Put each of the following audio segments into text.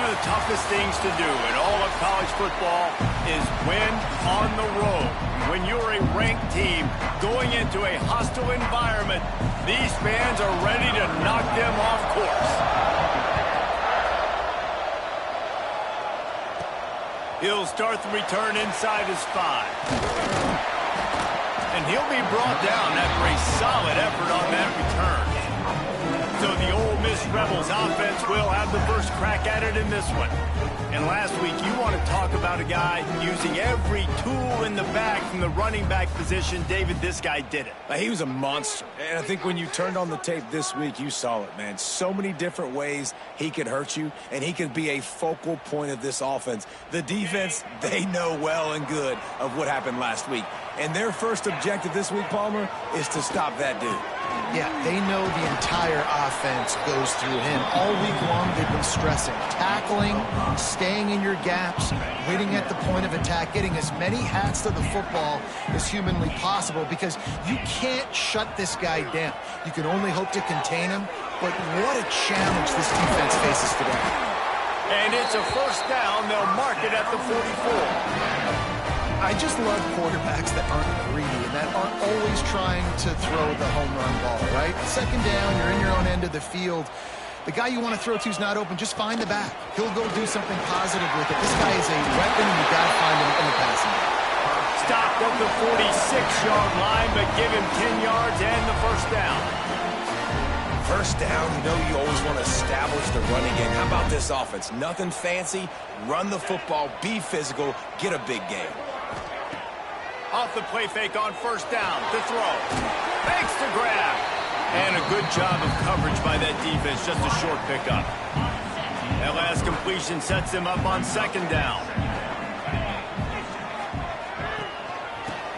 of the toughest things to do in all of college football is win on the road. When you're a ranked team going into a hostile environment, these fans are ready to knock them off course. He'll start the return inside his 5. And he'll be brought down after a solid effort on that return. So the Ole Miss Rebels offense will have the first crack at it in this one. And last week, you want to talk about a guy using every tool in the bag from the running back position. David, this guy did it. He was a monster. And I think when you turned on the tape this week, you saw it, man. So many different ways he could hurt you, and he could be a focal point of this offense. The defense, they know well and good of what happened last week. And their first objective this week, Palmer, is to stop that dude. Yeah, they know the entire offense goes through him. All week long, they've been stressing. Tackling, staying in your gaps, waiting at the point of attack, getting as many hats to the football as humanly possible, because you can't shut this guy down. You can only hope to contain him, but what a challenge this defense faces today. And it's a first down. They'll mark it at the 44. I just love quarterbacks that aren't greedy and that aren't always trying to throw the home run ball, right? Second down, you're in your own end of the field. The guy you want to throw to is not open. Just find the back. He'll go do something positive with it. This guy is a weapon, and you got to find him in the passing game. Stopped at the 46-yard line, but give him 10 yards and the first down. First down, you know you always want to establish the running game. How about this offense? Nothing fancy. Run the football, be physical, get a big game. Off the play fake on first down to throw. Fakes to grab. And a good job of coverage by that defense. Just a short pickup. That last completion sets him up on second down.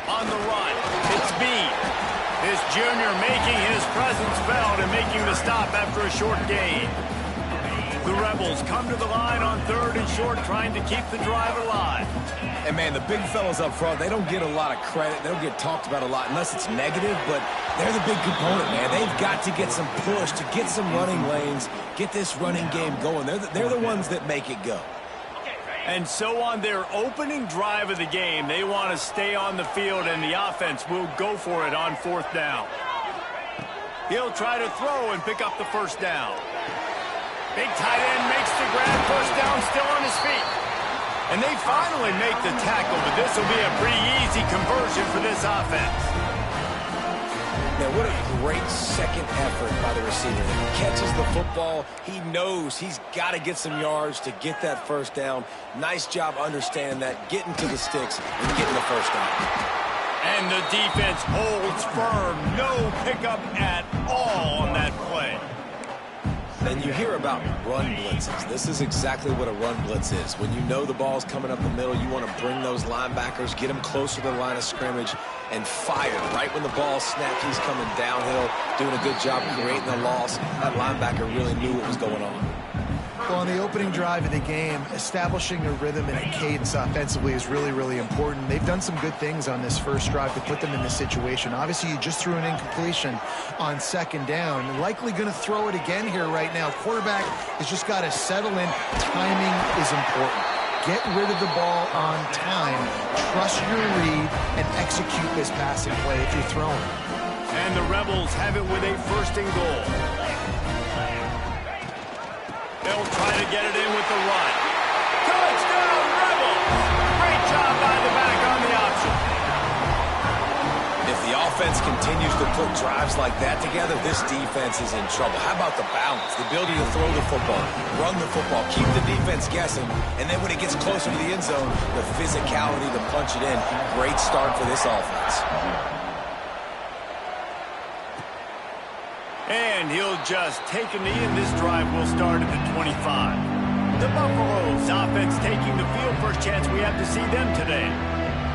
On the run, it's Bean. This junior making his presence felt and making the stop after a short gain. The Rebels come to the line on third and short, trying to keep the drive alive. And, man, the big fellas up front, they don't get a lot of credit. They don't get talked about a lot unless it's negative, but they're the big component, man. They've got to get some push, to get some running lanes, get this running game going. They're the ones that make it go. And so on their opening drive of the game, they want to stay on the field, and the offense will go for it on fourth down. He'll try to throw and pick up the first down. Big tight end makes the grab, first down, still on his feet. And they finally make the tackle, but this will be a pretty easy conversion for this offense. Now, what a great second effort by the receiver. He catches the football. He knows he's got to get some yards to get that first down. Nice job understanding that, getting to the sticks and getting the first down. And the defense holds firm. No pickup at all on that play. And you hear about run blitzes. This is exactly what a run blitz is. When you know the ball's coming up the middle, you want to bring those linebackers, get them closer to the line of scrimmage, and fire. Right when the ball snapped, he's coming downhill, doing a good job creating a loss. That linebacker really knew what was going on. Well, on the opening drive of the game, establishing a rhythm and a cadence offensively is really, really important. They've done some good things on this first drive to put them in this situation. Obviously, you just threw an incompletion on second down. Likely going to throw it again here right now. Quarterback has just got to settle in. Timing is important. Get rid of the ball on time. Trust your read and execute this passing play if you're throwing. And the Rebels have it with a first and goal. They'll try to get it in with the run. Touchdown, Rebels! Great job by the back on the option. If the offense continues to put drives like that together, this defense is in trouble. How about the balance, the ability to throw the football, run the football, keep the defense guessing, and then when it gets closer to the end zone, the physicality to punch it in. Great start for this offense. And he'll just take a knee, and this drive will start at the 25. The Buffaloes offense taking the field. First chance we have to see them today.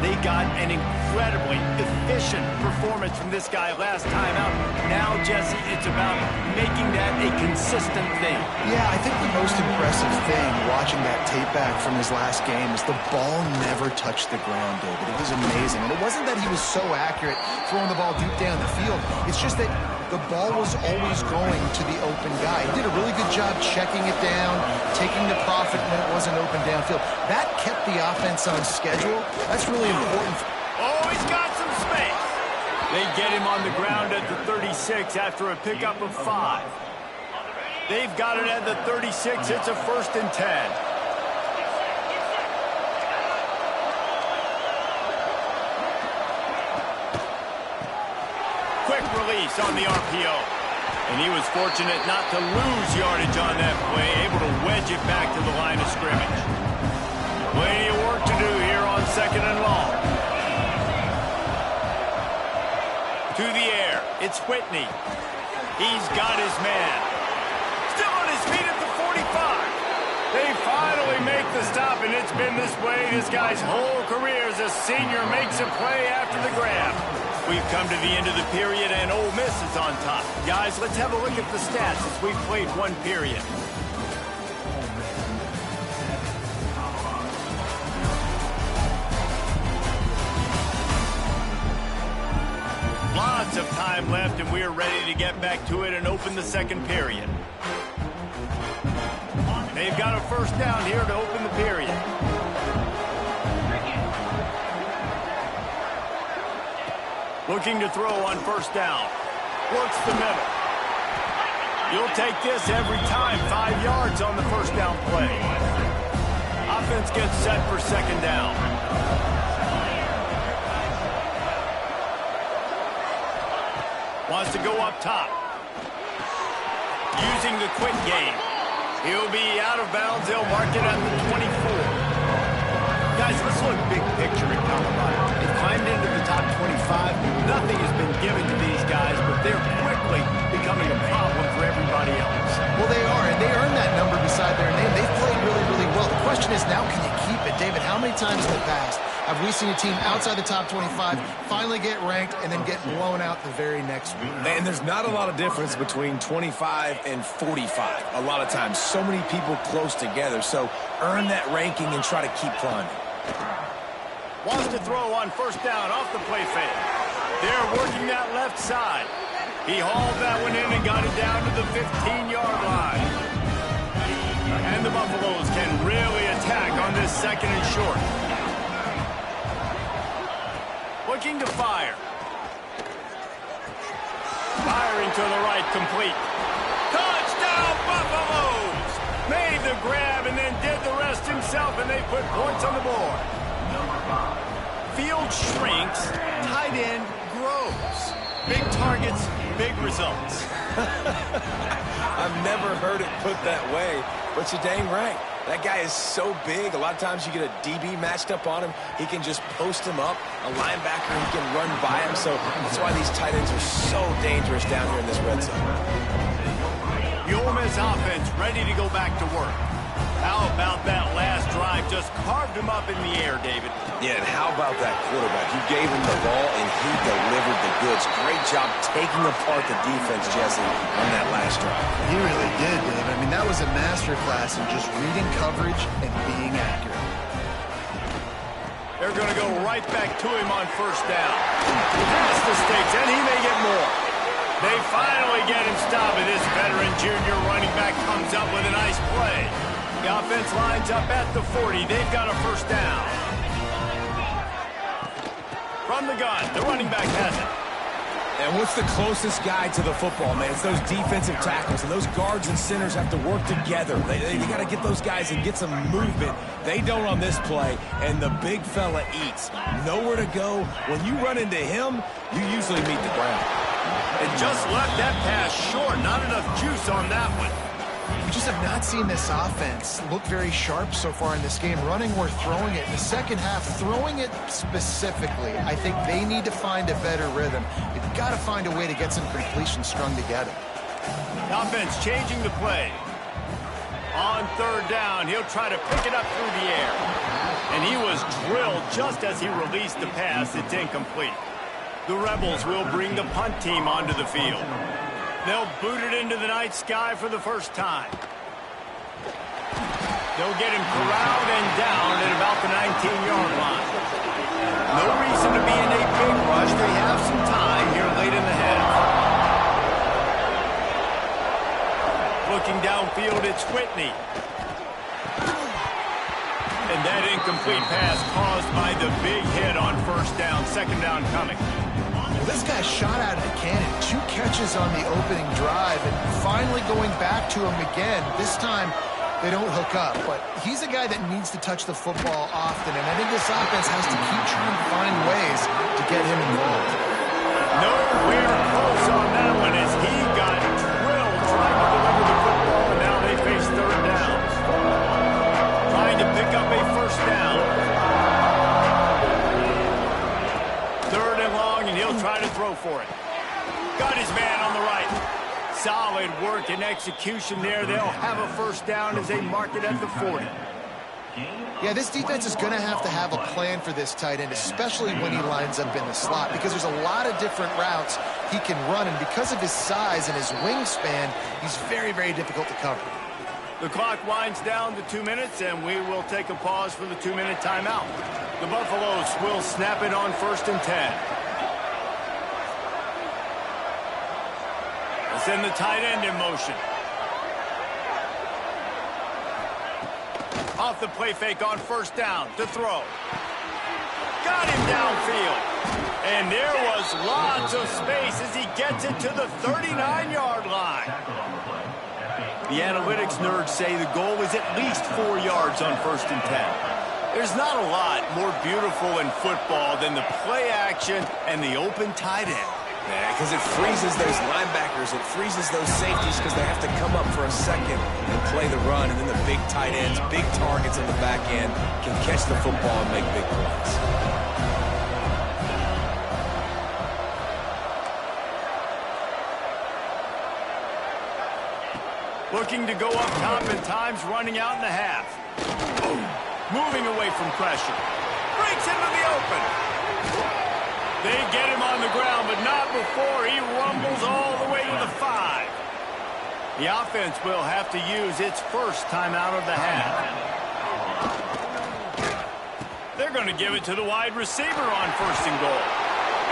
They got an incredibly efficient performance from this guy last time out. Now, Jesse, it's about making that a consistent thing. Yeah, I think the most impressive thing watching that tape back from his last game is the ball never touched the ground, David. It was amazing. And it wasn't that he was so accurate throwing the ball deep down the field. It's just that the ball was always going to the open guy. He did a really good job checking it down, taking the profit when it wasn't open downfield. That kept the offense on schedule. That's really important. Oh, he's got some space. They get him on the ground at the 36 after a pickup of 5. They've got it at the 36. It's a 1st and 10. Quick release on the RPO. And he was fortunate not to lose yardage on that play, able to wedge it back to the line of scrimmage. Plenty of work to do here on 2nd and long. To the air, it's Whitney. He's got his man. Still on his feet at the 45. They finally make the stop, and it's been this way this guy's whole career as a senior makes a play after the grab. We've come to the end of the period, and Ole Miss is on top. Guys, let's have a look at the stats as we've played 1 period. Lots of time left, and we are ready to get back to it and open the 2nd period. They've got a 1st down here to open the period. Looking to throw on 1st down. Works the middle. You'll take this every time. 5 yards on the 1st down play. Offense gets set for 2nd down. Wants to go up top. Using the quick game. He'll be out of bounds. They'll mark it at the 24. Guys, let's look big picture at Colorado. They've climbed into the top 25. Nothing has been given to these guys, but they're quickly becoming a problem for everybody else. Well, they are, and they earned that number beside their name. They've played really, really well. The question is now, can you keep it? David, how many times in the past have we seen a team outside the top 25 finally get ranked and then get blown out the very next week? And there's not a lot of difference between 25 and 45. A lot of times, so many people close together. So earn that ranking and try to keep climbing. Wants to throw on 1st down off the play fake. They're working that left side. He hauled that one in and got it down to the 15-yard line. And the Buffaloes can really attack on this 2nd and short. Looking to fire. Firing to the right, complete. Touchdown, Buffaloes! Made the grab and then did the rest himself, and they put points on the board. Field shrinks, tight end grows. Big targets, big results. I've never heard it put that way, but you're dang right. That guy is so big. A lot of times you get a DB matched up on him. He can just post him up. A linebacker, he can run by him. So that's why these tight ends are so dangerous down here in this red zone. The Ole Miss offense ready to go back to work. How about that last drive? Just carved him up in the air, David. Yeah, and how about that quarterback? You gave him the ball, and he delivered the goods. Great job taking apart the defense, Jesse, on that last drive. He really did, Dave. I mean, that was a masterclass in just reading coverage and being accurate. They're going to go right back to him on 1st down. Past the stakes, and he may get more. They finally get him stopped, and this veteran junior running back comes up with a nice play. The offense lines up at the 40. They've got a 1st down. From the gun, the running back has it. And what's the closest guy to the football, man? It's those defensive tackles, and those guards and centers have to work together. They got to get those guys and get some movement. They don't on this play, and the big fella eats. Nowhere to go. When you run into him, you usually meet the ground. And just left that pass short. Not enough juice on that one. We just have not seen this offense look very sharp so far in this game, running or throwing it. In the second half, throwing it specifically, I think they need to find a better rhythm. They've got to find a way to get some completions strung together. The offense changing the play. On 3rd down, he'll try to pick it up through the air. And he was drilled just as he released the pass. It's incomplete. The Rebels will bring the punt team onto the field. They'll boot it into the night sky for the 1st time. They'll get him corralled and down at about the 19-yard line. No reason to be in a big rush. They have some time here late in the half. downfield, it's Whitney. And that incomplete pass caused by the big hit on first down. Second down coming. Well, this guy shot out of the cannon. 2 catches on the opening drive, and finally going back to him again. This time, they don't hook up, but he's a guy that needs to touch the football often, and I think this offense has to keep trying to find ways to get him involved. Nowhere close on that one as he got drilled trying to deliver the football, and now they face third down. Trying to pick up a first down. Third and long, and he'll try to throw for it. Got his man on the right. Solid work and execution there. They'll have a first down as they mark it at the 40. Yeah, this defense is going to have a plan for this tight end, especially when he lines up in the slot, because there's a lot of different routes he can run, and because of his size and his wingspan, he's very, very difficult to cover. The clock winds down to 2 minutes, and we will take a pause for the 2-minute timeout. The Buffaloes will snap it on 1st and 10. Let's send the tight end in motion. Off the play fake on first down to throw. Got him downfield. And there was lots of space as he gets it to the 39-yard line. The analytics nerds say the goal is at least 4 yards on 1st and 10. There's not a lot more beautiful in football than the play action and the open tight end. Yeah, because it freezes those linebackers. It freezes those safeties because they have to come up for a second and play the run. And then the big tight ends, big targets on the back end, can catch the football and make big plays. Looking to go up top at times, running out in the half. Moving away from pressure. Breaks into the open. They get him on the ground, but not before he rumbles all the way to the 5. The offense will have to use its first timeout of the half. They're going to give it to the wide receiver on 1st and goal.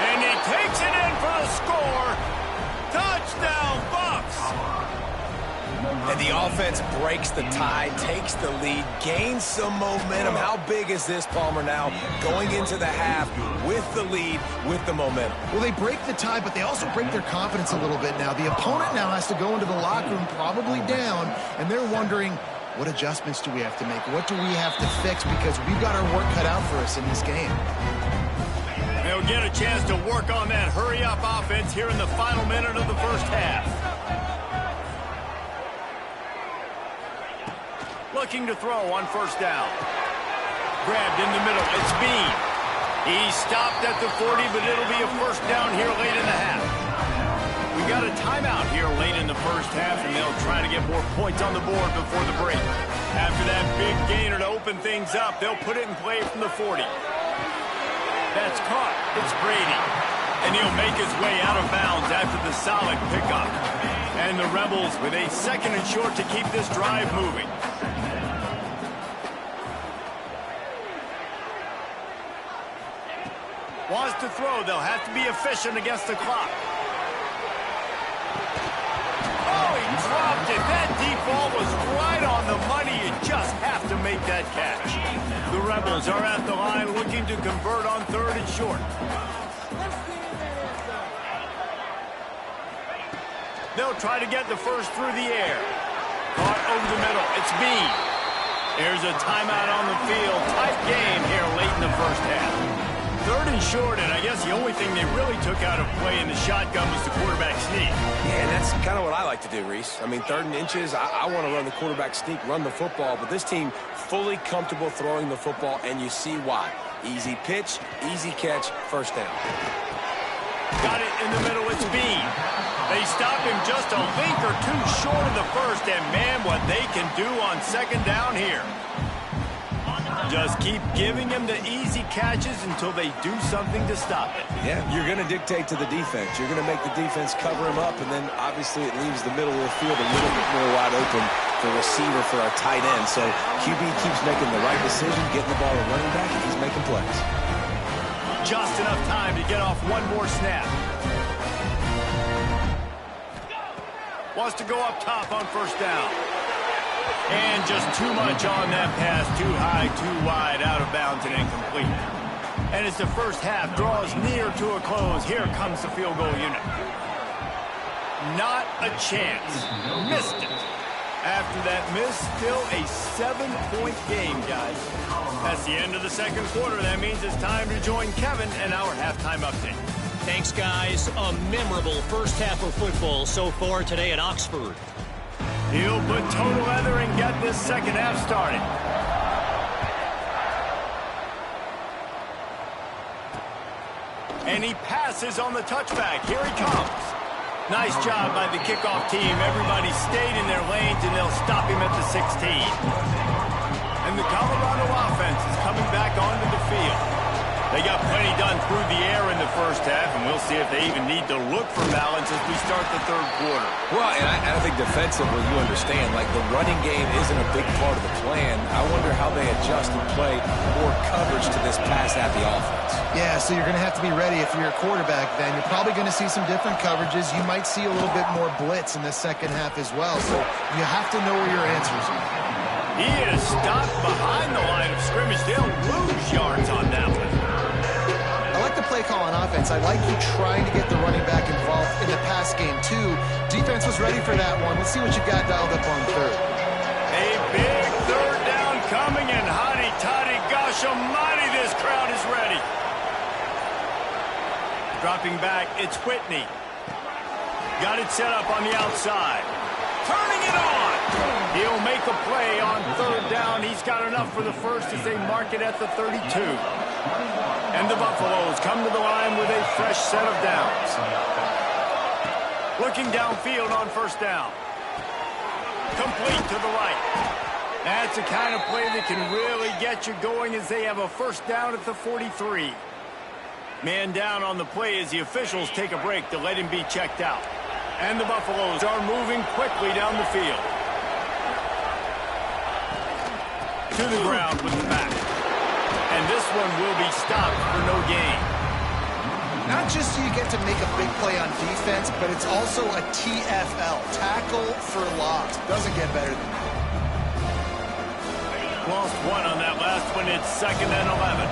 And he takes it in for the score. Touchdown, Bucs! And the offense breaks the tie, takes the lead, gains some momentum. How big is this, Palmer, now going into the half with the lead, with the momentum? Well, they break the tie, but they also break their confidence a little bit now. The opponent now has to go into the locker room probably down, and they're wondering, what adjustments do we have to make? What do we have to fix? Because we've got our work cut out for us in this game. They'll get a chance to work on that hurry-up offense here in the final minute of the first half. Looking to throw on first down. Grabbed in the middle. It's Bean. He stopped at the 40, but it'll be a first down here late in the half. We got a timeout here late in the first half, and they'll try to get more points on the board before the break. After that big gainer to open things up, they'll put it in play from the 40. That's caught. It's Brady. And he'll make his way out of bounds after the solid pickup. And the Rebels with a 2nd and short to keep this drive moving. Wants to throw. They'll have to be efficient against the clock. Oh, he dropped it. That deep ball was right on the money. You just have to make that catch. The Rebels are at the line looking to convert on 3rd and short. They'll try to get the first through the air. Caught over the middle. It's Bean. There's a timeout on the field. Tight game here late in the first half. 3rd and short, and I guess the only thing they really took out of play in the shotgun was the quarterback sneak. Yeah, and that's kind of what I like to do, Reese. I mean, 3rd and inches, I want to run the quarterback sneak, run the football, but this team fully comfortable throwing the football, and you see why. Easy pitch, easy catch, first down. Got it in the middle, it's Bean. They stop him just a link or two short of the first, and man, what they can do on 2nd down here. Just keep giving him the easy catches until they do something to stop it. Yeah, you're going to dictate to the defense. You're going to make the defense cover him up, and then obviously it leaves the middle of the field a little bit more wide open for receiver for our tight end. So QB keeps making the right decision, getting the ball to running back, and he's making plays. Just enough time to get off one more snap. Wants to go up top on first down. And just too much on that pass. Too high, too wide, out of bounds and incomplete. And as the first half draws near to a close, here comes the field goal unit. Not a chance. Missed it. After that miss, still a 7-point game, guys. That's the end of the second quarter. That means it's time to join Kevin and our halftime update. Thanks, guys. A memorable first half of football so far today at Oxford. He'll put total leather and get this second half started. And he passes on the touchback. Here he comes. Nice job by the kickoff team. Everybody stayed in their lanes, and they'll stop him at the 16. And the Colorado offense is coming back onto the field. They got plenty done through the air in the first half, and we'll see if they even need to look for balance as we start the third quarter. Well, and I think defensively, you understand, like the running game isn't a big part of the plan. I wonder how they adjust and play more coverage to this pass-happy offense. Yeah, so you're going to have to be ready if you're a quarterback then. You're probably going to see some different coverages. You might see a little bit more blitz in the second half as well, so you have to know where your answers are. He is stopped behind the line of scrimmage. They'll lose yards on that one. I like the play call on offense. I like you trying to get the running back involved in the pass game, too. Defense was ready for that one. Let's see what you got dialed up on third. A big third down coming, and hotty toddy, gosh almighty, this crowd is ready. Dropping back, it's Whitney. Got it set up on the outside. Turning it on. He'll make a play on third down. He's got enough for the first as they mark it at the 32. And the Buffaloes come to the line with a fresh set of downs. Looking downfield on first down. Complete to the right. That's the kind of play that can really get you going as they have a first down at the 43. Man down on the play as the officials take a break to let him be checked out. And the Buffaloes are moving quickly down the field. To the ground with the back. And this one will be stopped for no gain. Not just so you get to make a big play on defense, but it's also a TFL, tackle for loss. Doesn't get better than that. Lost one on that last one. It's 2nd and 11.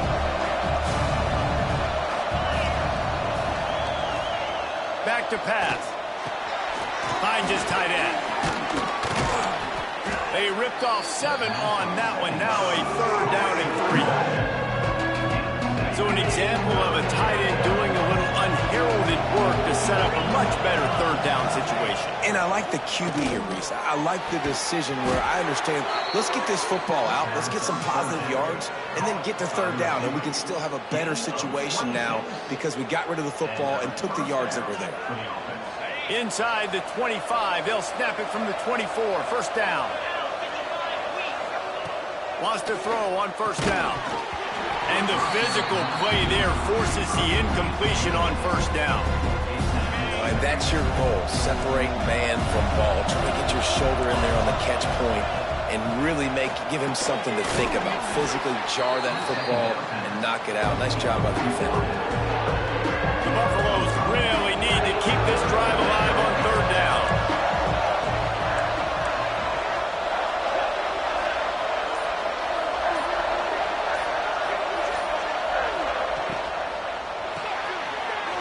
Back to pass. Finds his tight end. They ripped off 7 on that one. Now a third down and 3. So an example of a tight end doing a little unheralded work to set up a much better third down situation. And I like the QB here, Reese. I like the decision where I understand, let's get this football out, let's get some positive yards, and then get to third down, and we can still have a better situation now because we got rid of the football and took the yards that were there. Inside the 25, they'll snap it from the 24, first down. Wants to throw on first down. And the physical play there forces the incompletion on first down. And that's your goal, separate man from ball. Try to get your shoulder in there on the catch point and really give him something to think about. Physically jar that football and knock it out. Nice job by the defender. The Buffaloes really need to keep this drive alive on third down.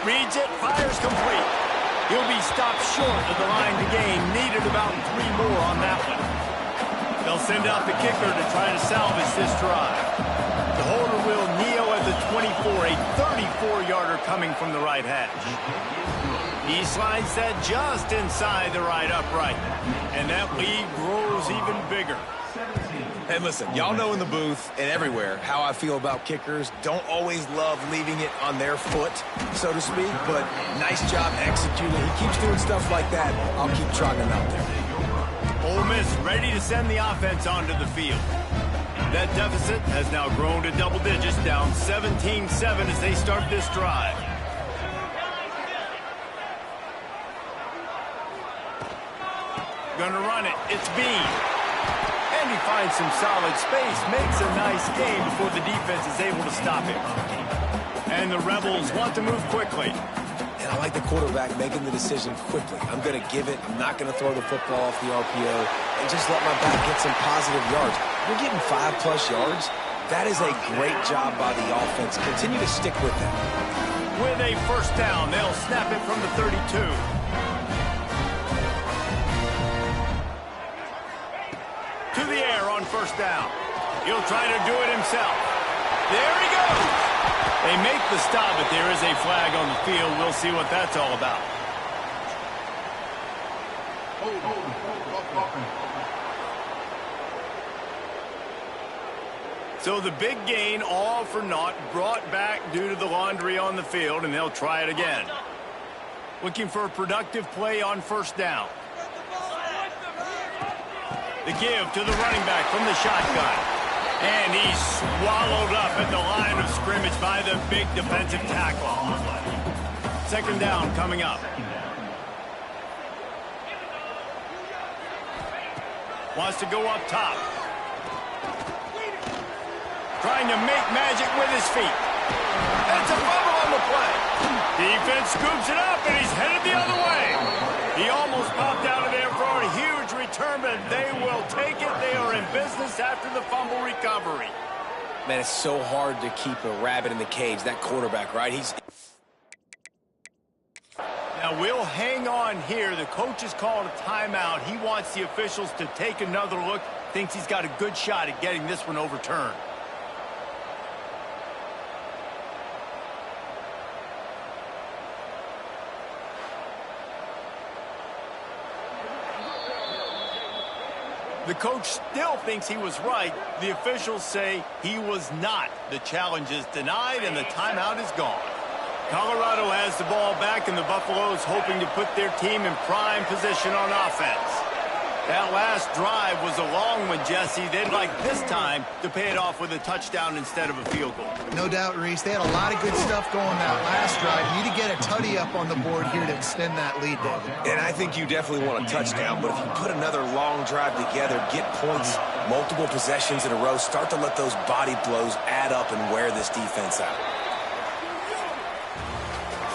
Reads it, fires complete. He'll be stopped short of the line to gain. Needed about 3 more on that one. They'll send out the kicker to try to salvage this drive. The holder will kneel at the 24, a 34-yarder coming from the right hash. He slides that just inside the right upright. And that lead grows even bigger. And listen, y'all know in the booth and everywhere how I feel about kickers. Don't always love leaving it on their foot, so to speak, but nice job executing. He keeps doing stuff like that. I'll keep trotting him out there. Ole Miss ready to send the offense onto the field. That deficit has now grown to double digits, down 17-7 as they start this drive. Gonna run it. It's Bean. And he finds some solid space, makes a nice game before the defense is able to stop him. And the Rebels want to move quickly. And And I like the quarterback making the decision quickly. I'm going to give it. I'm not going to throw the football off the RPO and just let my back get some positive yards. We're getting 5+ yards. That is a great job by the offense. Continue to stick with that. With a first down, they'll snap it from the 32. To the air on first down. He'll try to do it himself. There he goes. They make the stop, but there is a flag on the field. We'll see what that's all about. So the big gain, all for naught, brought back due to the laundry on the field, and they'll try it again. Looking for a productive play on first down. The give to the running back from the shotgun. And he's swallowed up at the line of scrimmage by the big defensive tackle. Second down coming up. Wants to go up top. Trying to make magic with his feet. That's a fumble on the play. Defense scoops it up, and he's headed the other way. He almost popped out of there for a huge return, but they will take it. They are in business after the fumble recovery. Man, it's so hard to keep a rabbit in the cage. That quarterback, right? Now, we'll hang on here. The coach has called a timeout. He wants the officials to take another look. Thinks he's got a good shot at getting this one overturned. The coach still thinks he was right. The officials say he was not. The challenge is denied, and the timeout is gone. Colorado has the ball back, and the Buffaloes hoping to put their team in prime position on offense. That last drive was a long one, Jesse. They'd like this time to pay it off with a touchdown instead of a field goal. No doubt, Reese. They had a lot of good stuff going that last drive. Need to get a tutty up on the board here to extend that lead, David. And I think you definitely want a touchdown, but if you put another long drive together, get points, multiple possessions in a row, start to let those body blows add up and wear this defense out.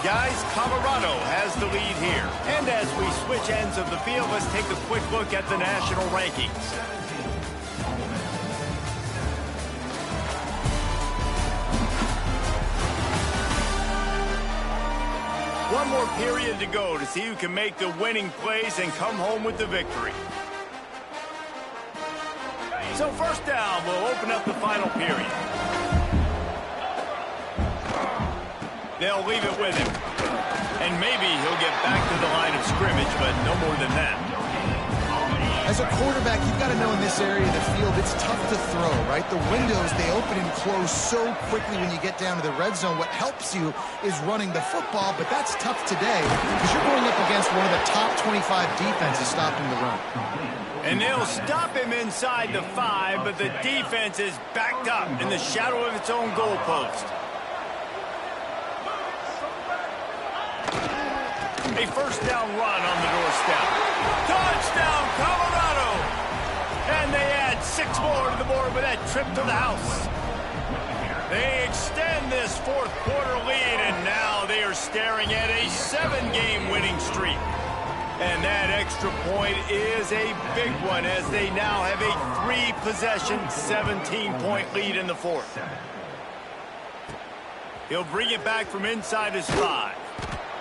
Guys, Colorado has the lead here. And as we switch ends of the field, let's take a quick look at the national rankings. One more period to go to see who can make the winning plays and come home with the victory. So first down, we'll open up the final period. They'll leave it with him. And maybe he'll get back to the line of scrimmage, but no more than that. As a quarterback, you've got to know in this area of the field, it's tough to throw, right? The windows, they open and close so quickly when you get down to the red zone. What helps you is running the football, but that's tough today because you're going up against one of the top 25 defenses stopping the run. And they'll stop him inside the 5, but the defense is backed up in the shadow of its own goalpost. A first down run on the doorstep. Touchdown, Colorado! And they add 6 more to the board with that trip to the house. They extend this fourth quarter lead, and now they are staring at a 7-game winning streak. And that extra point is a big one as they now have a 3-possession, 17-point lead in the fourth. He'll bring it back from inside his 5.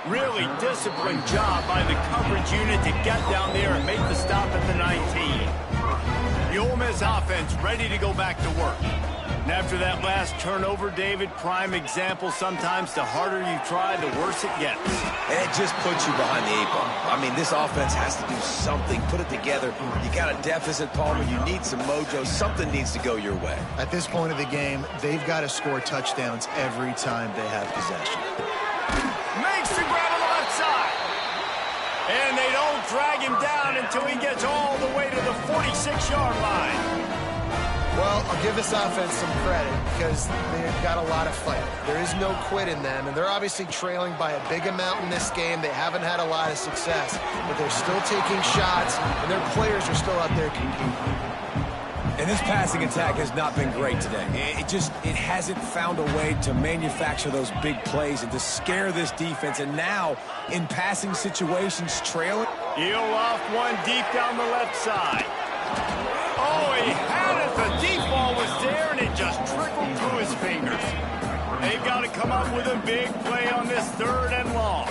Really disciplined job by the coverage unit to get down there and make the stop at the 19. The Ole Miss offense ready to go back to work. And after that last turnover, David, prime example, sometimes the harder you try, the worse it gets. And it just puts you behind the 8 ball. I mean, this offense has to do something, put it together. You got a deficit, Palmer. You need some mojo. Something needs to go your way. At this point of the game, they've got to score touchdowns every time they have possession. Makes the grab on the left side. And they don't drag him down until he gets all the way to the 46-yard line. Well, I'll give this offense some credit because they've got a lot of fight. There is no quit in them, and they're obviously trailing by a big amount in this game. They haven't had a lot of success, but they're still taking shots, and their players are still out there competing. And this passing attack has not been great today. It hasn't found a way to manufacture those big plays and to scare this defense. And now, in passing situations, trailing. He'll off one deep down the left side. Oh, he had it. The deep ball was there, and it just trickled through his fingers. They've got to come up with a big play on this 3rd and long.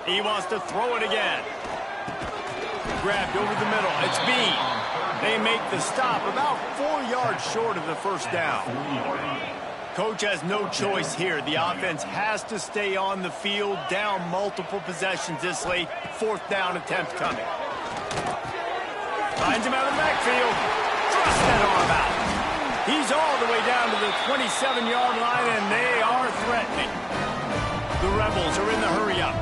He wants to throw it again. Grabbed over the middle. It's Bean. They make the stop about 4 yards short of the first down. Coach has no choice here. The offense has to stay on the field, down multiple possessions this late. 4th down attempt coming. Finds him out of the backfield. Thrust that arm out. He's all the way down to the 27-yard line, and they are threatening. The Rebels are in the hurry-up.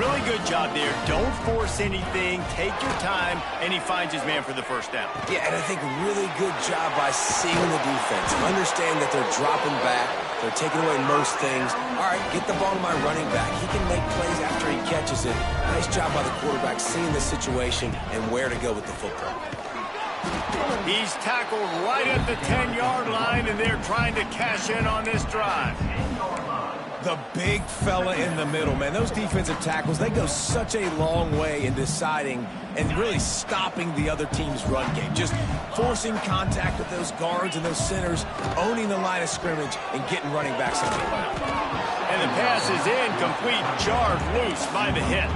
Really good job there. Don't force anything. Take your time, and he finds his man for the first down. Yeah, and I think really good job by seeing the defense. Understand that they're dropping back. They're taking away most things. All right, get the ball to my running back. He can make plays after he catches it. Nice job by the quarterback seeing the situation and where to go with the football. He's tackled right at the 10-yard line, and they're trying to cash in on this drive. The big fella in the middle, man. Those defensive tackles, they go such a long way in deciding and really stopping the other team's run game. Just forcing contact with those guards and those centers, owning the line of scrimmage, and getting running backs on the ground. And the pass is incomplete, jarred loose by the hit.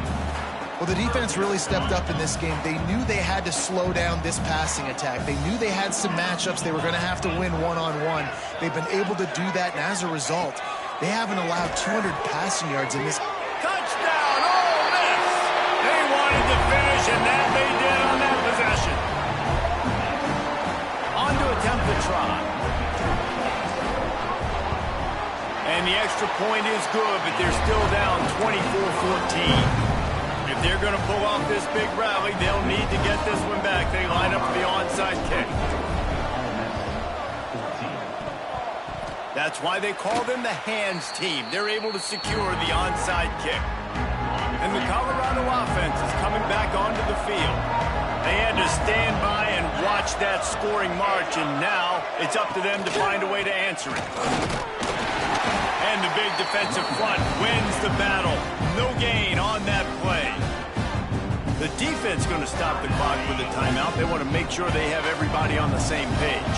Well, the defense really stepped up in this game. They knew they had to slow down this passing attack. They knew they had some matchups they were going to have to win one-on-one. They've been able to do that, and as a result, they haven't allowed 200 passing yards in this. Touchdown, Ole Miss! They wanted to finish, and that they did on that possession. On to attempt the try. And the extra point is good, but they're still down 24-14. If they're going to pull off this big rally, they'll need to get this one back. They line up for the onside kick. That's why they call them the hands team. They're able to secure the onside kick. And the Colorado offense is coming back onto the field. They had to stand by and watch that scoring march, and now it's up to them to find a way to answer it. And the big defensive front wins the battle. No gain on that play. The defense going to stop the clock with a timeout. They want to make sure they have everybody on the same page.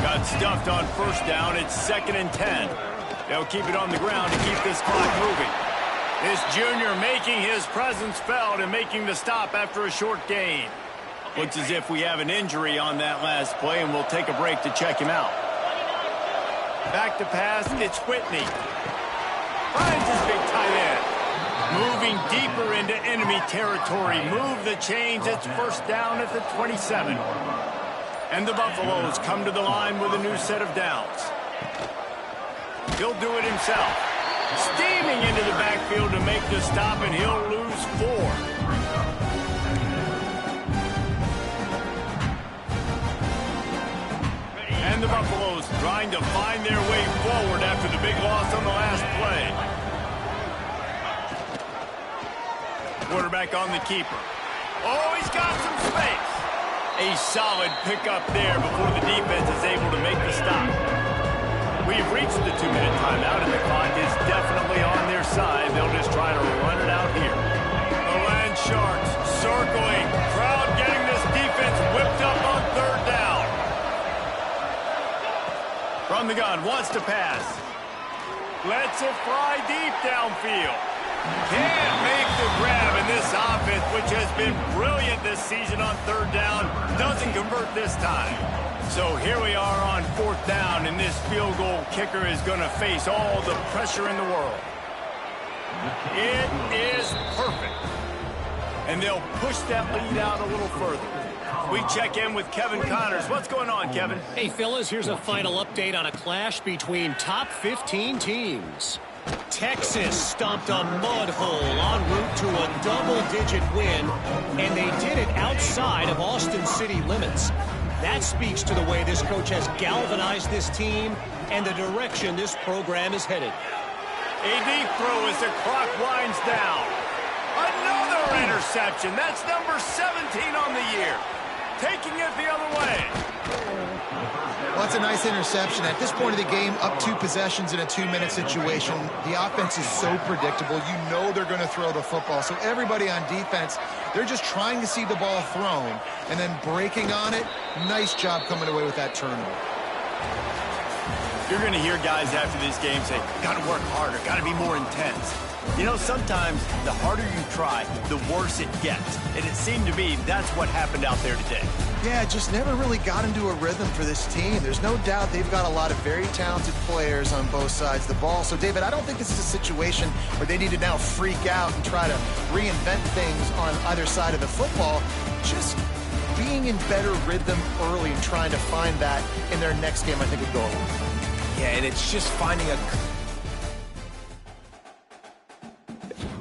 Got stuffed on first down. It's 2nd and 10. They'll keep it on the ground to keep this clock moving. This junior making his presence felt and making the stop after a short gain. Looks as if we have an injury on that last play, and we'll take a break to check him out. Back to pass, it's Whitney. Finds his big tight end. Moving deeper into enemy territory. Move the chains, it's first down at the 27. And the Buffaloes come to the line with a new set of downs. He'll do it himself. Steaming into the backfield to make the stop, and he'll lose 4. And the Buffaloes trying to find their way forward after the big loss on the last play. Quarterback on the keeper. Oh, he's got some space. A solid pickup there before the defense is able to make the stop. We've reached the 2-minute timeout, and the clock is definitely on their side. They'll just try to run it out here. The Land Sharks circling. Crowd getting this defense whipped up on 3rd down. From the gun, wants to pass. Lets it fly deep downfield. Can't make the grab, and this offense, which has been brilliant this season on 3rd down, doesn't convert this time. So here we are on 4th down, and this field goal kicker is going to face all the pressure in the world. It is perfect. And they'll push that lead out a little further. We check in with Kevin Connors. What's going on, Kevin? Hey, fellas, here's a final update on a clash between top 15 teams. Texas stomped a mud hole en route to a double-digit win, and they did it outside of Austin City limits. That speaks to the way this coach has galvanized this team and the direction this program is headed. A deep throw as the clock winds down. Another interception. That's number 17 on the year. taking it the other way. Well, that's a nice interception. At this point of the game, up 2 possessions in a 2-minute situation, the offense is so predictable. You know they're going to throw the football. So everybody on defense, they're just trying to see the ball thrown and then breaking on it. Nice job coming away with that turnover. You're going to hear guys after this game say, got to work harder, got to be more intense. You know, sometimes the harder you try, the worse it gets. And it seemed to me that's what happened out there today. Yeah, just never really got into a rhythm for this team. There's no doubt they've got a lot of very talented players on both sides of the ball. So, David, I don't think this is a situation where they need to now freak out and try to reinvent things on either side of the football. Just being in better rhythm early and trying to find that in their next game, I think would go a long way. Yeah, and it's just finding a